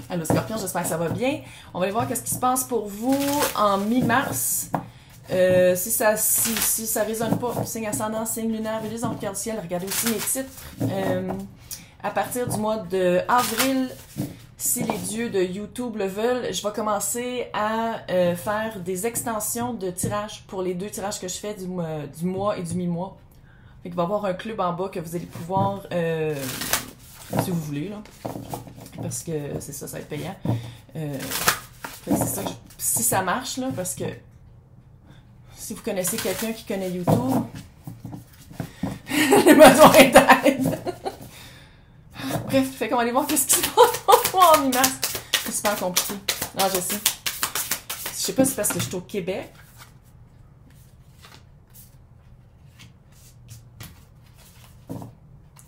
Allô Scorpion, j'espère que ça va bien. On va aller voir qu'est-ce qui se passe pour vous en mi-mars. Si ça résonne pas, signe ascendant, signe lunaire, Vénus en cœur du ciel, regardez aussi mes titres. À partir du mois de avril, si les dieux de YouTube le veulent, je vais commencer à faire des extensions de tirages pour les 2 tirages que je fais du mois et du mi-mois. Fait qu'il va y avoir un club en bas que vous allez pouvoir, si vous voulez, là, parce que c'est ça, ça va être payant. Fait que c'est ça si ça marche, là, parce que si vous connaissez quelqu'un qui connaît YouTube, j'ai besoin d'aide. Bref, fait qu'on va aller voir qu'est-ce qui se passe pour toi en mi-mars. C'est super compliqué. Non, je sais. Je sais pas si c'est parce que je suis au Québec.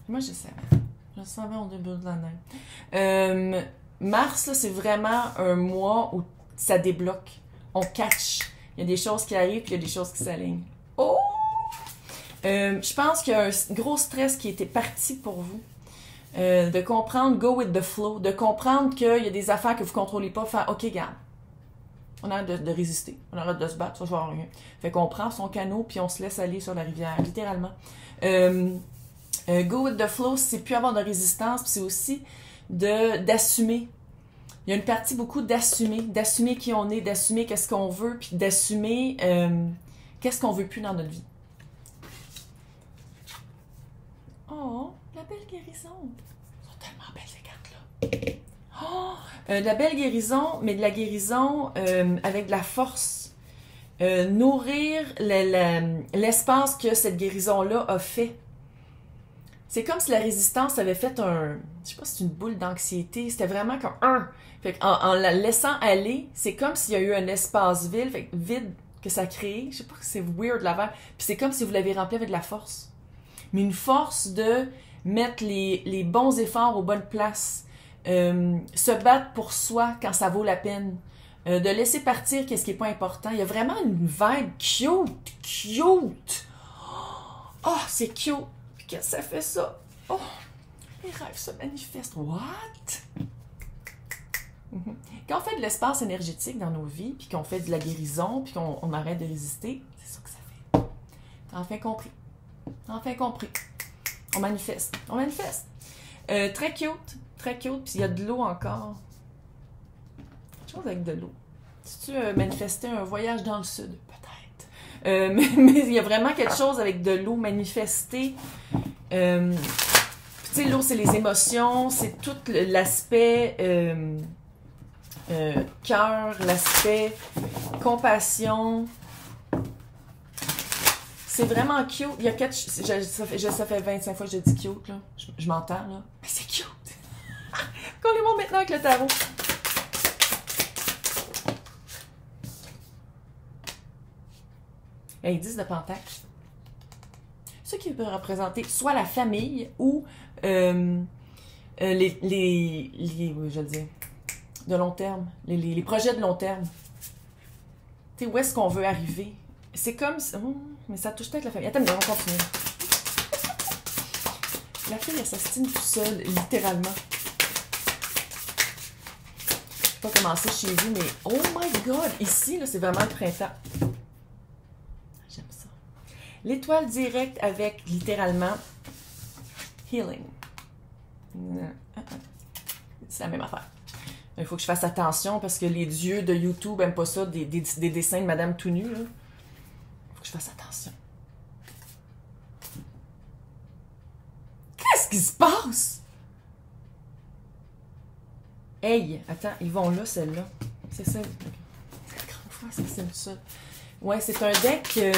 Moi, je savais. Je savais au début de l'année. Mars, là, c'est vraiment un mois où ça débloque. On catch. Il y a des choses qui arrivent, puis il y a des choses qui s'alignent. Oh! Je pense qu'il y a un gros stress qui était parti pour vous. De comprendre, go with the flow, de comprendre qu'il y a des affaires que vous ne contrôlez pas, faire, OK, garde. On arrête de résister, on arrête de se battre, ça ne va rien. Fait qu'on prend son canot, puis on se laisse aller sur la rivière, littéralement. Go with the flow, c'est plus avoir de résistance, puis c'est aussi d'assumer. Il y a une partie beaucoup d'assumer qui on est, d'assumer qu'est-ce qu'on veut, puis d'assumer qu'est-ce qu'on veut plus dans notre vie. Oh, la belle guérison. Elles sont tellement belles ces cartes-là. Oh, la belle guérison, mais de la guérison avec de la force. Nourrir l'espace que cette guérison-là a fait. C'est comme si la résistance avait fait je sais pas si c'est une boule d'anxiété, c'était vraiment comme Fait en la laissant aller, c'est comme s'il y a eu un espace vide que ça a créé. Je sais pas, c'est weird l'avant. Puis c'est comme si vous l'avez rempli avec de la force. Mais une force de mettre les bons efforts aux bonnes places, se battre pour soi quand ça vaut la peine, de laisser partir qu'est-ce qui n'est pas important. Il y a vraiment une vibe cute. Oh, c'est cute. Puis qu'est-ce que ça fait ça? Oh, les rêves se manifestent. What? Quand on fait de l'espace énergétique dans nos vies, puis qu'on fait de la guérison, puis qu'on arrête de résister, c'est ça que ça fait. T'as enfin compris. Enfin compris. On manifeste. Très cute. Puis il y a de l'eau encore. Quelque chose avec de l'eau. Si tu manifestais un voyage dans le sud, peut-être. Mais il y a vraiment quelque chose avec de l'eau manifestée. Tu sais, l'eau, c'est les émotions, c'est tout l'aspect cœur, l'aspect compassion. C'est vraiment cute. Il y a quatre... Ça fait 25 fois que je dis cute, là. Je m'entends, là. Mais c'est cute! Collez-moi maintenant avec le tarot. Et 10 de pentacle. Ce qui peut représenter soit la famille ou oui, je le dis, de long terme. Les projets de long terme. Tu sais, où est-ce qu'on veut arriver? C'est comme... mais ça touche peut-être la famille. Attends, mais on va continuer. La fille, elle s'astine tout seule, littéralement. Je vais pas commencer chez vous, mais oh my god! Ici, là, c'est vraiment le printemps. J'aime ça. L'étoile directe avec, littéralement, healing. C'est la même affaire. Il faut que je fasse attention parce que les dieux de YouTube n'aiment pas ça, des dessins de Madame tout nue, là. Faut que je fasse attention. Qu'est-ce qui se passe? Hey, attends, ils vont là, celle-là. C'est ça. C'est la grande fois, c'est ça. Ouais, c'est un deck... il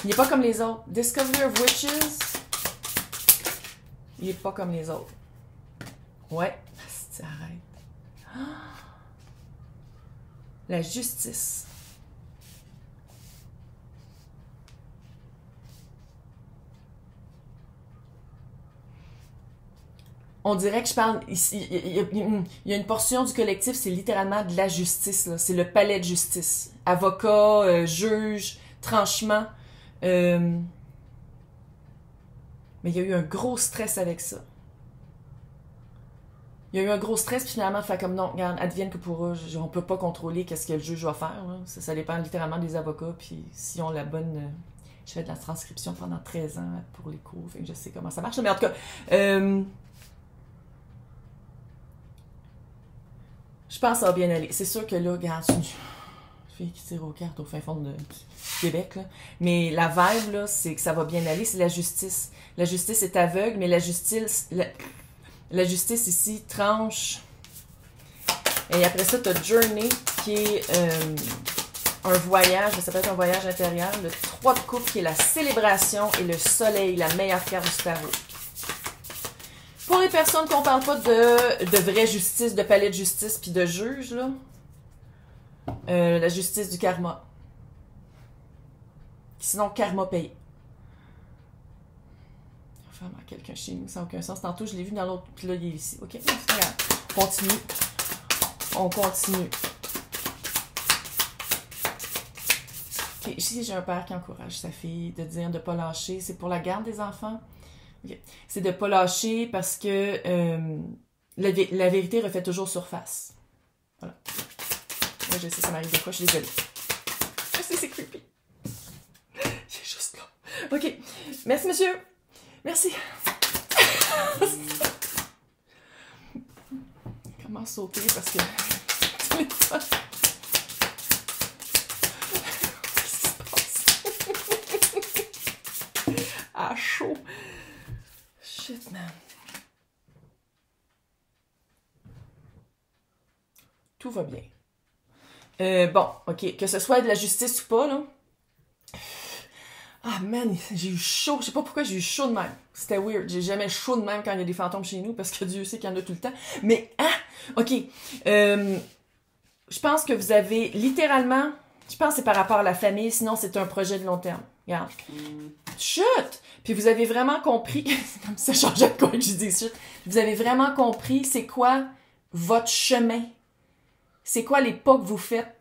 n'est pas comme les autres. Discovery of Witches. Il n'est pas comme les autres. Ouais. Arrête. La justice. On dirait que je parle ici, il y a une portion du collectif, c'est littéralement de la justice, c'est le palais de justice. Avocat, juge, tranchement. Mais il y a eu un gros stress avec ça. Il il y a eu un gros stress, puis finalement, de faire comme non, regarde, advienne que pourra, on peut pas contrôler qu'est-ce que le juge va faire. Là. Ça dépend littéralement des avocats, puis s'ils ont la bonne. Je fais de la transcription pendant 13 ans pour les cours, fait que je sais comment ça marche. Mais en tout cas, je pense que ça va bien aller. C'est sûr que là, regarde, je fille qui tire aux cartes au fin fond du Québec, là. Mais la vibe, là, c'est que ça va bien aller, c'est la justice. La justice est aveugle, mais la justice ici tranche. Et après ça, tu as Journey, qui est un voyage, ça peut être un voyage intérieur. Le 3 de coupe, qui est la célébration, et le soleil, la meilleure carte du tarot. Pour les personnes qu'on parle pas de vraie justice, de palais de justice, puis de juge, là, la justice du karma. Sinon, karma payé. Vraiment, quelqu'un chez nous, ça n'a aucun sens. Tantôt, je l'ai vu dans l'autre, puis là, il est ici. OK, regarde. On continue. On continue. OK, ici, j'ai un père qui encourage sa fille de dire de ne pas lâcher. C'est pour la garde des enfants. Okay. C'est de ne pas lâcher parce que la vérité refait toujours surface. Voilà. Moi, je sais, ça m'arrive des fois, je suis désolée. Je sais, c'est creepy. Il est juste là. OK. Merci, monsieur. Merci. Comment sauter parce que... Qu'est-ce qui se passe? À chaud. Shit, man. Tout va bien. Bon, OK. Que ce soit de la justice ou pas, là. Ah, man, j'ai eu chaud. Je sais pas pourquoi j'ai eu chaud de même. C'était weird. J'ai jamais chaud de même quand il y a des fantômes chez nous, parce que Dieu sait qu'il y en a tout le temps. Mais, OK. Je pense que vous avez littéralement... Je pense que c'est par rapport à la famille, sinon c'est un projet de long terme. Regarde. Chut! Puis vous avez vraiment compris... C'est comme ça changeait de quoi que je dis chut. Vous avez vraiment compris c'est quoi votre chemin. C'est quoi les pas que vous faites.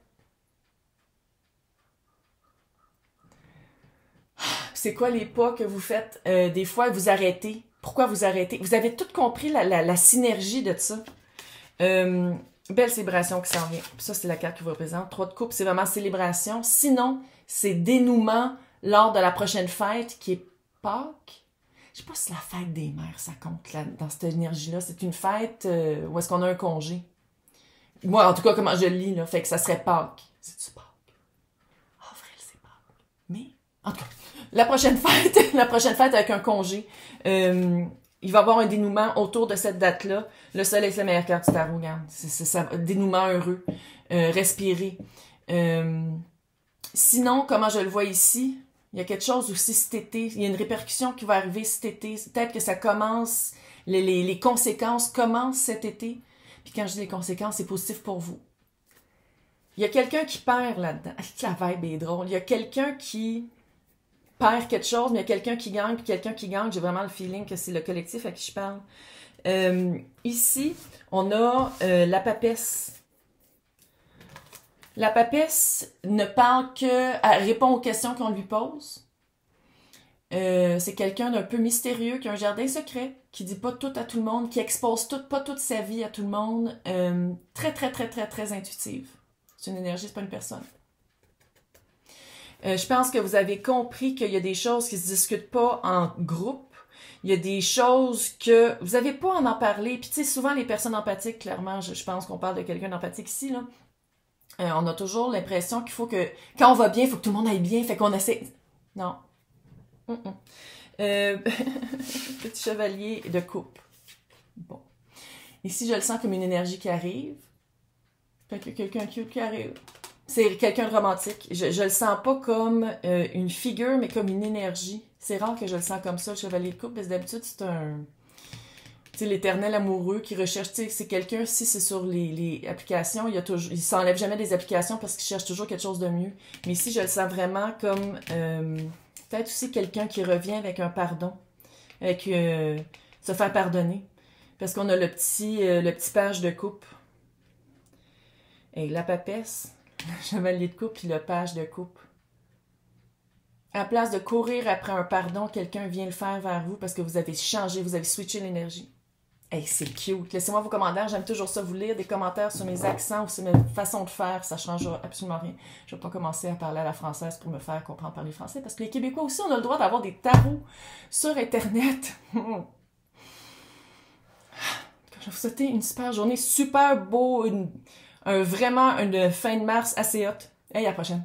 C'est quoi les pas que vous faites? Des fois, vous arrêtez. Pourquoi vous arrêtez? Vous avez tout compris la synergie de ça. Belle célébration qui s'en vient. Ça, c'est la carte qui vous représente. 3 de coupe, c'est vraiment célébration. Sinon, c'est dénouement lors de la prochaine fête qui est Pâques. Je sais pas si la fête des mères, ça compte là, dans cette énergie-là. C'est une fête où est-ce qu'on a un congé. Moi, en tout cas, comment je le lis, là, fait que ça serait Pâques. C'est-tu Pâques? Avril, c'est Pâques. Mais, en tout cas, la prochaine fête avec un congé, il va y avoir un dénouement autour de cette date-là. Le soleil, c'est la meilleure carte du tarot, regarde. C'est ça, dénouement heureux. Respirer. Sinon, comment je le vois ici, il y a quelque chose aussi cet été. Il y a une répercussion qui va arriver cet été. Peut-être que ça commence, les conséquences commencent cet été. Puis quand je dis les conséquences, c'est positif pour vous. Il y a quelqu'un qui perd là-dedans. La vibe est drôle. Il y a quelqu'un qui perd quelque chose, mais il y a quelqu'un qui gagne, puis quelqu'un qui gagne. J'ai vraiment le feeling que c'est le collectif à qui je parle. Ici, on a la papesse. La papesse ne parle que... Elle répond aux questions qu'on lui pose. C'est quelqu'un d'un peu mystérieux, qui a un jardin secret, qui dit pas tout à tout le monde, qui expose pas toute sa vie à tout le monde. Très, très, très, très, très intuitive. C'est une énergie, c'est pas une personne. Je pense que vous avez compris qu'il y a des choses qui se discutent pas en groupe. Il y a des choses que vous n'avez pas à en parler. Puis tu sais, souvent les personnes empathiques, clairement, je pense qu'on parle de quelqu'un d'empathique ici, là. On a toujours l'impression qu'il faut que, quand on va bien, il faut que tout le monde aille bien, fait qu'on essaie... Non. Petit chevalier de coupe. Bon. Ici, je le sens comme une énergie qui arrive. Quelqu'un qui arrive. C'est quelqu'un de romantique. Je le sens pas comme une figure, mais comme une énergie. C'est rare que je le sens comme ça, le chevalier de coupe, parce que d'habitude, c'est un... Tu sais, l'éternel amoureux qui recherche, tu sais, c'est quelqu'un, si c'est sur les applications, il s'enlève jamais des applications parce qu'il cherche toujours quelque chose de mieux. Mais ici, je le sens vraiment comme peut-être aussi quelqu'un qui revient avec un pardon, avec se faire pardonner. Parce qu'on a le petit page de coupe. Et la papesse, le chevalier de coupe, puis le page de coupe. À la place de courir après un pardon, quelqu'un vient le faire vers vous parce que vous avez changé, vous avez switché l'énergie. Hey, c'est cute. Laissez-moi vos commentaires. J'aime toujours ça, vous lire des commentaires sur mes accents ou sur mes façons de faire. Ça ne changera absolument rien. Je ne vais pas commencer à parler à la française pour me faire comprendre parler français parce que les Québécois aussi, on a le droit d'avoir des tarots sur Internet. Je vais vous souhaiter une super journée, super beau, vraiment une fin de mars assez haute. Et à la prochaine.